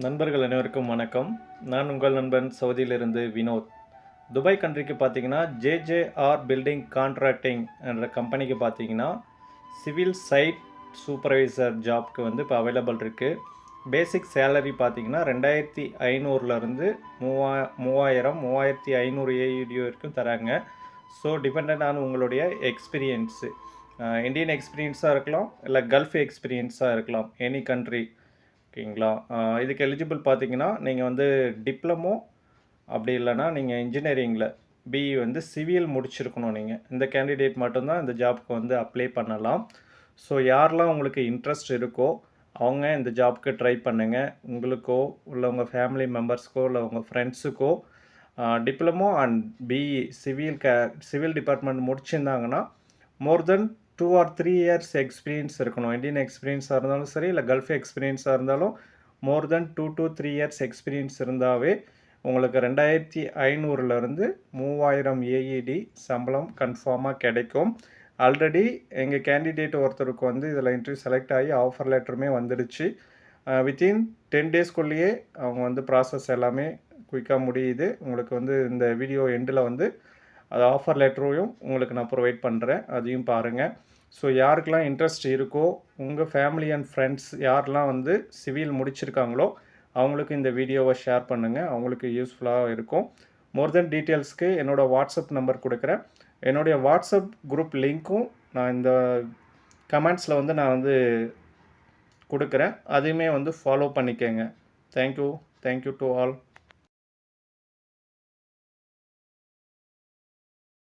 நண்பர்கள் அனைவருக்கும் வணக்கம். நான் உங்கள் நண்பன் சவுதியிலிருந்து வினோத். துபாய் கண்ட்ரிக்கு பார்த்தீங்கன்னா ஜேஜேஆர் பில்டிங் கான்ட்ராக்டிங் என்ற கம்பெனிக்கு பார்த்தீங்கன்னா சிவில் சைட் சூப்பர்வைசர் ஜாப்க்கு வந்து இப்போ அவைலபிள் இருக்குது. பேசிக் சேலரி பார்த்தீங்கன்னா 2500லேருந்து 3500 ஏஇடி வரைக்கும் தராங்க. ஸோ டிபெண்ட் ஆன் உங்களுடைய எக்ஸ்பீரியன்ஸு, இந்தியன் எக்ஸ்பீரியன்ஸாக இருக்கலாம், இல்லை கல்ஃப் எக்ஸ்பீரியன்ஸாக இருக்கலாம், எனி கண்ட்ரி. ஓகேங்களா. இதுக்கு எலிஜிபிள் பார்த்தீங்கன்னா நீங்கள் வந்து டிப்ளமோ அப்படி இல்லைனா நீங்கள் இன்ஜினியரிங்கில் பிஇ வந்து சிவில் முடிச்சிருக்கணும். நீங்கள் இந்த கேண்டிடேட் மட்டும்தான் இந்த ஜாப்க்கு வந்து அப்ளை பண்ணலாம். ஸோ யாரெல்லாம் உங்களுக்கு இன்ட்ரெஸ்ட் இருக்கோ அவங்க இந்த ஜாப்க்கு ட்ரை பண்ணுங்கள். உங்களுக்கோ இல்லை உங்கள் ஃபேமிலி மெம்பர்ஸ்க்கோ இல்லை உங்கள் ஃப்ரெண்ட்ஸுக்கோ diploma and BE civil department முடிச்சிருந்தாங்கன்னா more than 2 or 3 years experience இருக்கணும். இந்தியன் எக்ஸ்பீரியன்ஸாக இருந்தாலும் சரி, இல்லை கல்ஃப் எக்ஸ்பீரியன்ஸாக இருந்தாலும் more than 2 to 3 years experience இருந்தாவே உங்களுக்கு 2500லேருந்து 3000 ஏஇடி சம்பளம் கன்ஃபார்மாக கிடைக்கும். ஆல்ரெடி எங்கள் கேண்டிடேட் ஒருத்தருக்கு வந்து இதில் இன்டர்வியூ செலக்ட் ஆகி ஆஃபர் லெட்டருமே வந்துடுச்சு. வித்தின் 10 டேஸ்க்குள்ளேயே அவங்க வந்து ப்ராசஸ் எல்லாமே குயிக்காக முடியுது. உங்களுக்கு வந்து இந்த வீடியோ எண்டில் வந்து அது ஆஃபர் லெட்டரையும் உங்களுக்கு நான் ப்ரொவைட் பண்ணுறேன், அதையும் பாருங்கள். ஸோ யாருக்கெல்லாம் இன்ட்ரெஸ்ட் இருக்கோ உங்கள் ஃபேமிலி அண்ட் ஃப்ரெண்ட்ஸ் யாரெல்லாம் வந்து சிவில் முடிச்சிருக்காங்களோ அவங்களுக்கு இந்த வீடியோவை ஷேர் பண்ணுங்கள், அவங்களுக்கு யூஸ்ஃபுல்லாக இருக்கும். மோர் தென் டீட்டெயில்ஸ்க்கு என்னோடய வாட்ஸ்அப் நம்பர் கொடுக்குறேன். என்னுடைய வாட்ஸ்அப் குரூப் லிங்க்கும் நான் இந்த கமெண்ட்ஸில் வந்து நான் வந்து கொடுக்குறேன், அதையுமே வந்து ஃபாலோ பண்ணிக்கோங்க. Thank you to all.